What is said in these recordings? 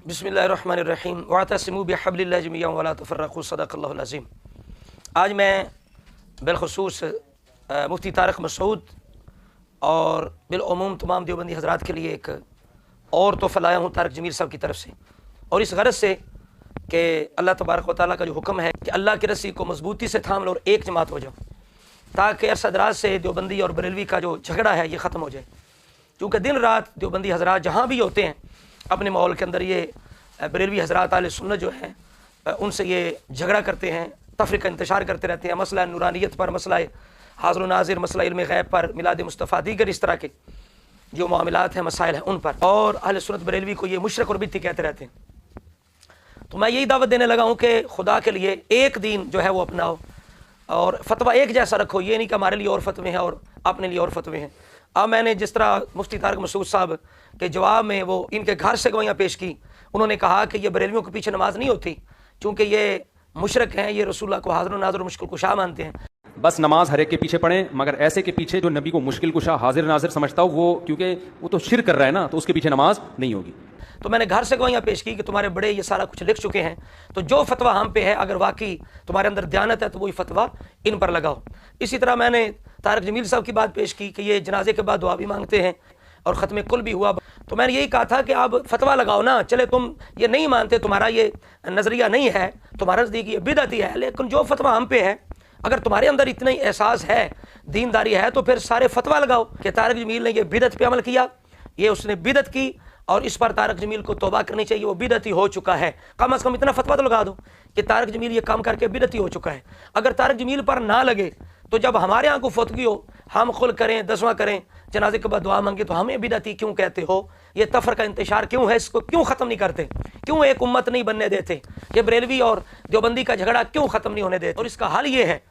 बिस्मिल्लाहिर्रहमानिर्रहीम वअतसिमू बिहब्लिल्लाहि जमीअन वला तफर्रक़ू सदक़ल्लाहुल अज़ीम। आज मैं बिलख़ुसूस मुफ्ती तारिक मसूद और बिलअमूम तमाम देवबंदी हज़रात के लिए एक और तोहफ़ा लाया हूँ तारिक जमील साहब की तरफ से, और इस गरज से कि अल्लाह तबारक व तआला का जो हुक्म है कि अल्लाह की रस्सी को मजबूती से थाम लो और एक जमात हो जाओ, ताकि अरसा दराज से देवबंदी और बरेलवी का जो झगड़ा है ये ख़त्म हो जाए। क्योंकि दिन रात देवबंदी हज़रात जहाँ भी होते हैं अपने माहौल के अंदर ये बरेलवी हज़रात आले सुन्नत जो हैं उनसे ये झगड़ा करते हैं, तफरीक़ा इंतशार करते रहते हैं। मसला नूरानियत पर, मसला हाज़िर नाज़िर, मसला इल्म गैब पर, मिलाद मुस्तफ़ा, दीगर इस तरह के जो मामलात हैं, मसाइल हैं उन पर, और अहले सुन्नत बरेलवी को ये मुशरिक और बिदअती कहते रहते हैं। तो मैं यही दावत देने लगा हूँ कि खुदा के लिए एक दीन जो है वो अपनाओ और फतवा एक जैसा रखो। ये नहीं कि हमारे लिए और फतवे हैं और अपने लिए और फतवे हैं। अब मैंने जिस तरह मुफ्ती तारिक मसूद साहब के जवाब में वो इनके घर से गवाहियाँ पेश की, उन्होंने कहा कि ये बरेलवियों के पीछे नमाज नहीं होती क्योंकि ये मुशरिक हैं, ये रसूलुल्लाह को हाज़िर नाज़िर और मुश्किल कुशा मानते हैं। बस नमाज हर एक के पीछे पढ़ें, मगर ऐसे के पीछे जो नबी को मुश्किल कुशा हाजिर नाजिर समझता हो वो, क्योंकि वो तो शिरक कर रहा है ना, तो उसके पीछे नमाज नहीं होगी। तो मैंने घर से गवाहियाँ पेश की कि तुम्हारे बड़े ये सारा कुछ लिख चुके हैं, तो जो फतवा हम पे है अगर वाकई तुम्हारे अंदर दयानत है तो वही फतवा इन पर लगाओ। इसी तरह मैंने तारिक जमील साहब की बात पेश की कि ये जनाजे के बाद दुआ भी मांगते हैं और ख़त्म कुल भी हुआ। तो मैंने यही कहा था कि आप फतवा लगाओ ना, चले तुम ये नहीं मानते, तुम्हारा ये नज़रिया नहीं है, तुम्हारा नज़दीक ये बिदअती है, लेकिन जो फतवा हम पे है अगर तुम्हारे अंदर इतना ही एहसास है, दीनदारी है, तो फिर सारे फतवा लगाओ कि तारिक जमील ने ये बिदअत पे अमल किया, ये उसने बिदअत की और इस पर तारिक जमील को तौबा करनी चाहिए, वो बिदअती हो चुका है। कम से कम इतना फतवा तो लगा दो कि तारिक जमील ये काम करके बिदअती हो चुका है। अगर तारिक जमील पर ना लगे तो जब हमारे यहाँ को फतवी हो, हम खुल करें, दसवां करें, जनाजे के बाद दुआ मांगे, तो हमें बिदअती क्यों कहते हो? ये तफर का इंतशार क्यों है? इसको क्यों ख़त्म नहीं करते? क्यों एक उम्मत नहीं बनने देते? ये बरेलवी और देवबंदी का झगड़ा क्यों ख़त्म नहीं होने देते? और इसका हल ये है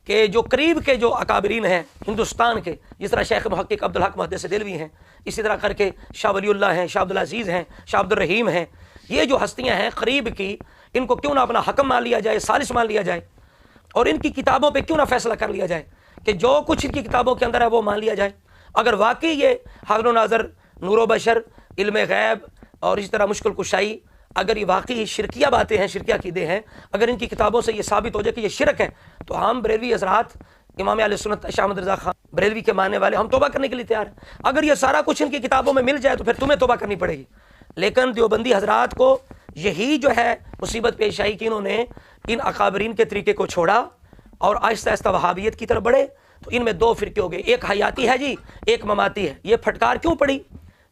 कि जो करीब के जो अकाबरीन हैं हिंदुस्तान के, जिस तरह शेख मुहक्किक अब्दुल हक मुहद्दिस देलवी हैं, इसी तरह करके शाह वलीउल्लाह हैं, शाह अब्दुल अजीज़ हैं, शाह अब्दुल रहीम हैं, ये जो हस्तियां हैं करीब की, इनको क्यों ना अपना हकम मान लिया जाए, सालिस मान लिया जाए, और इनकी किताबों पे क्यों ना फैसला कर लिया जाए कि जो कुछ इनकी किताबों के अंदर है वो मान लिया जाए। अगर वाकई ये हाज़िर नाज़िर, नूर बशर, इल्म गैब और इसी तरह मुश्किल कुशाई, अगर ये वाकई शिरकिया बातें हैं, शिरकिया अक़ीदे हैं, अगर इनकी किताबों से ये साबित हो जाए कि ये शिरक है, तो हम बरेलवी हज़रात, इमाम अहले सुन्नत शाह अहमद रज़ा खान बरेलवी के मानने वाले, हम तौबा करने के लिए तैयार हैं। अगर ये सारा कुछ इनकी किताबों में मिल जाए तो फिर तुम्हें तौबा करनी पड़ेगी। लेकिन देवबंदी हज़रात को यही जो है मुसीबत पेश आई कि इन्होंने इन अकाबरीन के तरीके को छोड़ा और आहिस्ता आहिस्ता वहाबियत की तरफ बढ़े। तो इनमें दो फ़िरके हो गए, एक हयाती है जी, एक ममाती है। ये फटकार क्यों पड़ी,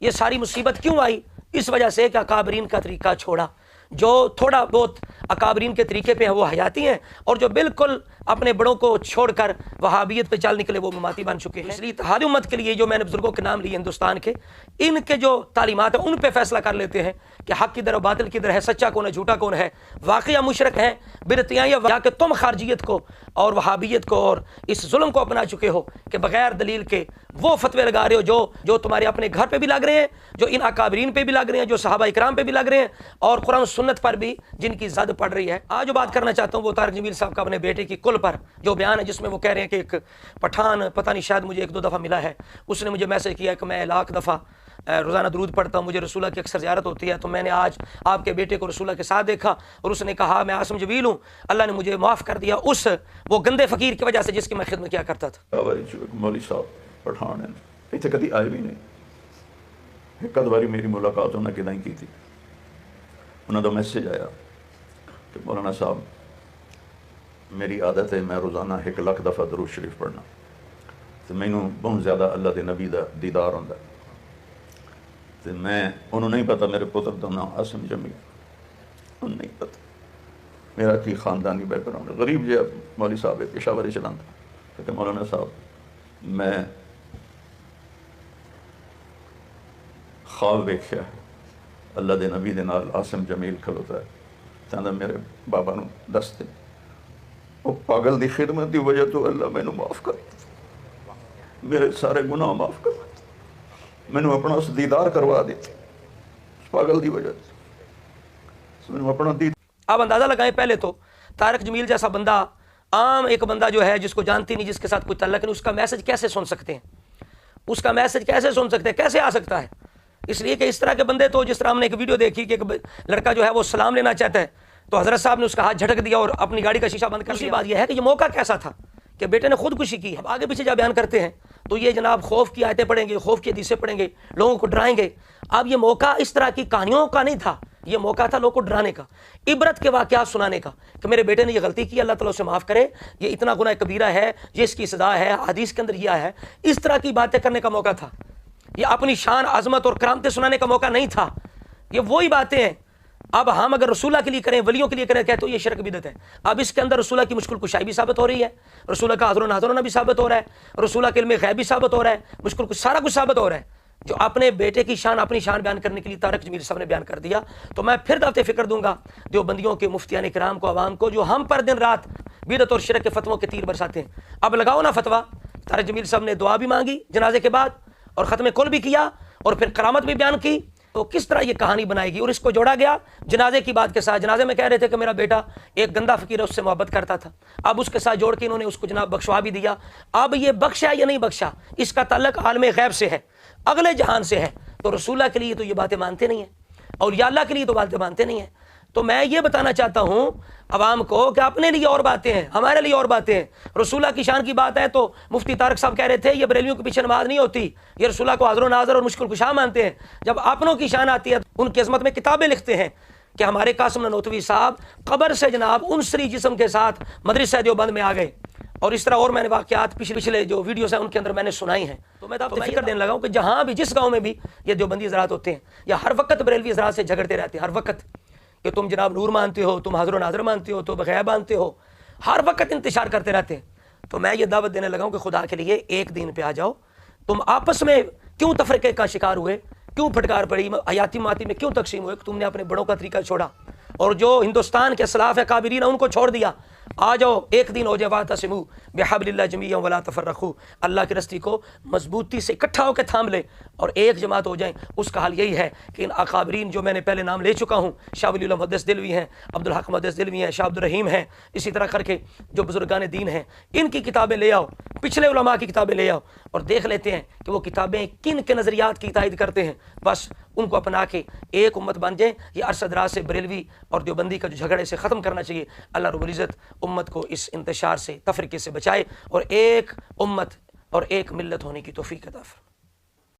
ये सारी मुसीबत क्यों आई? इस वजह से कि अकाबरीन का तरीका छोड़ा। जो थोड़ा बहुत अकाबरीन के तरीके पे है वो हयाती हैं, और जो बिल्कुल अपने बड़ों को छोड़कर वहाबियत पे चल निकले वो ममाती बन चुके हैं। इसलिए इत्तेहाद उम्मत के लिए जो मैंने बुजुर्गों के नाम लिए हिंदुस्तान के, इनके जो तालीमात है उन पे फैसला कर लेते हैं कि हक किधर और बातिल किधर है, सच्चा कौन है, झूठा कौन है, वाकई मुशरक हैं, बिदअतियाँ, या कि तुम खारजियत को और वहाबियत को और इस जुल्म को अपना चुके हो कि बगैर दलील के वो फतवे लगा रहे हो जो तुम्हारे अपने घर पे भी लग रहे हैं, जो इन अकाबरीन पे भी लग रहे हैं, जो सहाबा इकराम पे भी लग रहे हैं, और कुरान सुन्नत पर भी जिनकी ज़द पड़ रही है। आज जो बात करना चाहता हूँ वो तारिक जमील साहब का अपने बेटे की कुल पर जो बयान है, जिसमें वो कह रहे हैं कि एक पठान, पता नहीं शायद मुझे 1-2 दफ़ा मिला है, उसने मुझे मैसेज किया कि मैं लाख दफ़ा रोज़ाना दरूद पढ़ता हूँ, मुझे रसूलुल्लाह की अक्सर ज़ियारत होती है, तो मैंने आज आपके बेटे को रसूलुल्लाह के साथ देखा और उसने कहा मैं आसिम जमील हूँ, अल्लाह ने मुझे माफ़ कर दिया उस वो गंदे फ़कीर की वजह से जिसकी मैं खिदमत किया करता था। मौलवी साहब पठान है, इतने कभी आए भी नहीं। एक बारी मेरी मुलाकात उन्होंने किदां की थी, उन्होंने मैसेज आया कि मौलाना साहब मेरी आदत है मैं रोज़ाना 1 लाख दफ़ा दरूद शरीफ पढ़ना, तो मैनू बहुत ज़्यादा अल्लाह के नबी का दीदार होंदा, तो मैं उन्होंने नहीं पता मेरे पुत्र का नाम आसिम जमील, उन्हें नहीं पता मेरा की ख़ानदानी बैकग्राउंड, गरीब जो मौलवी साहब है, पेशावर चलाता। कहते मौलाना साहब मैं ख्वाब वेख्या है अल्लाह के नबी के नाल आसिम जमील खलोता है, कहता मेरे बाबा नूं दस दे, वो पागल की खिदमत की वजह तो अल्लाह मैनू माफ़ कर, मेरे सारे गुनाह माफ़ कर, मैनू अपना उस दीदार करवा दे, उस पागल की वजह से मैनू अपना दीदार। आप अंदाज़ा लगाएं, पहले तो तारिक जमील जैसा बंदा, आम एक बंदा जो है जिसको जानती नहीं, जिसके साथ कोई तल्लक नहीं, उसका मैसेज कैसे सुन सकते हैं? उसका मैसेज कैसे सुन सकते हैं? कैसे आ सकता है? اس لیے کہ اس طرح کے بندے تو جس طرح ہم نے ایک ویڈیو دیکھی کہ ایک لڑکا جو ہے وہ سلام لینا چاہتا ہے تو حضرت صاحب نے اس کا ہاتھ جھٹک دیا اور اپنی گاڑی کا شیشہ بند کر دیا. بات یہ ہے کہ یہ موقع کیسا تھا کہ بیٹے نے خودکشی کی. اب آگے پیچھے جب بیان کرتے ہیں تو یہ جناب خوف کی آیتیں پڑھیں گے, خوف کی حدیثیں پڑھیں گے, لوگوں کو ڈرائیں گے. اب یہ موقع اس طرح کی کہانیوں کا نہیں تھا, یہ موقع تھا لوگوں کو ڈرانے کا, عبرت کے واقعات سنانے کا کہ میرے بیٹے نے یہ غلطی کی, اللہ تعالیٰ اسے معاف کرے, یہ اتنا گناہ کبیرہ ہے, یہ اس کی سزا ہے, حدیث کے اندر یہ ہے. اس طرح کی باتیں کرنے کا موقع تھا. یہ اپنی شان عظمت اور کرامتیں سنانے کا موقع نہیں تھا. یہ وہی باتیں ہیں. اب ہم اگر رسولہ کے لیے کریں, ولیوں کے لیے کریں, کہتے تو یہ شرک بدعت ہے. اب اس کے اندر رسولہ کی مشکل کشائی بھی ثابت ہو رہی ہے, رسولہ کا حاضر و ناظر ہونا بھی ثابت ہو رہا ہے, رسولہ کے علم غیب بھی ثابت ہو رہا ہے, مشکل کچھ سارا کچھ ثابت ہو رہا ہے. جو اپنے بیٹے کی شان, اپنی شان بیان کرنے کے لیے طارق جمیل صاحب نے بیان کر دیا. تو میں پھر دعوت فکر دوں گا دیوبندیوں کے مفتیان کرام کو, عوام کو, جو ہم پر دن رات بدعت اور شرک کے فتووں کے تیر برساتے ہیں. اب لگاؤ نا فتویٰ. طارق جمیل صاحب نے دعا بھی مانگی جنازے کے بعد اور ختم کل بھی کیا اور پھر کرامت بھی بیان کی. تو کس طرح یہ کہانی بنائے گی؟ اور اس کو جوڑا گیا جنازے کی بات کے ساتھ. جنازے میں کہہ رہے تھے کہ میرا بیٹا ایک گندا فقیر ہے, اس سے محبت کرتا تھا. اب اس کے ساتھ جوڑ کے انہوں نے اس کو جناب بخشوا بھی دیا. اب یہ بخشا یا نہیں بخشا, اس کا تعلق عالم غیب سے ہے, اگلے جہان سے ہے. تو رسول اللہ کے لیے تو یہ باتیں مانتے نہیں ہیں, اور یا اللہ کے لیے تو باتیں مانتے نہیں ہیں. تو میں یہ بتانا چاہتا ہوں عوام کو کہ اپنے لیے اور باتیں ہیں, ہمارے لیے اور باتیں ہیں. رسول اللہ کی شان کی بات ہے تو مفتی طارق صاحب کہہ رہے تھے یہ بریلیوں کے پیچھے نماز نہیں ہوتی, یہ رسول اللہ کو حاضر و ناظر اور مشکل کشا مانتے ہیں. جب اپنوں کی شان آتی ہے ان کی عظمت میں کتابیں لکھتے ہیں کہ ہمارے قاسم نانوتوی صاحب قبر سے جناب انصری جسم کے ساتھ مدرسہ دیوبند میں آ گئے. اور اس طرح اور میں نے واقعات پچھلے جو ویڈیوز ہیں ان کے اندر میں نے سنائی ہیں. تو میں تو فکر دینے لگا ہوں کہ جہاں بھی جس گاؤں میں بھی یہ دیوبندی حضرات ہوتے ہیں یا ہر وقت بریلوی حضرات سے جھگڑتے رہتے ہیں, ہر وقت کہ تم جناب نور مانتے ہو, تم حاضر و ناظر مانتے ہو, تم غیب مانتے ہو, ہر وقت انتشار کرتے رہتے ہیں. تو میں یہ دعوت دینے لگا ہوں کہ خدا کے لیے ایک دین پہ آ جاؤ. تم آپس میں کیوں تفرقے کا شکار ہوئے, کیوں پھٹکار پڑی, حیاتی ماتی میں کیوں تقسیم ہوئے؟ تم نے اپنے بڑوں کا طریقہ چھوڑا اور جو ہندوستان کے سلاف کابرین ان کو چھوڑ دیا. آ جاؤ ایک دن ہو جائے, واعتصموا بحبل اللہ جمیعا ولا تفرقوا, اللہ کی رسی کو مضبوطی سے اکٹھا ہو کے تھام لے اور ایک جماعت ہو جائیں. اس کا حال یہی ہے کہ ان اکابرین جو میں نے پہلے نام لے چکا ہوں, شاہ ولی اللہ محدث دلوی ہیں, عبدالحق محدث دلوی ہیں, شاہ عبدالرحیم ہیں, اسی طرح کر کے جو بزرگان دین ہیں, ان کی کتابیں لے آؤ, پچھلے علماء کی کتابیں لے آؤ اور دیکھ لیتے ہیں کہ وہ کتابیں کن کے نظریات کی تائید کرتے ہیں. بس ان کو اپنا کے ایک امت بن جائیں. یہ عرصہ دراز سے بریلوی اور دیوبندی کا جو جھگڑے سے ختم کرنا چاہیے. اللہ رب العزت امت کو اس انتشار سے, تفرقے سے بچائے اور ایک امت اور ایک ملت ہونے کی توفیق عطا فرمائے.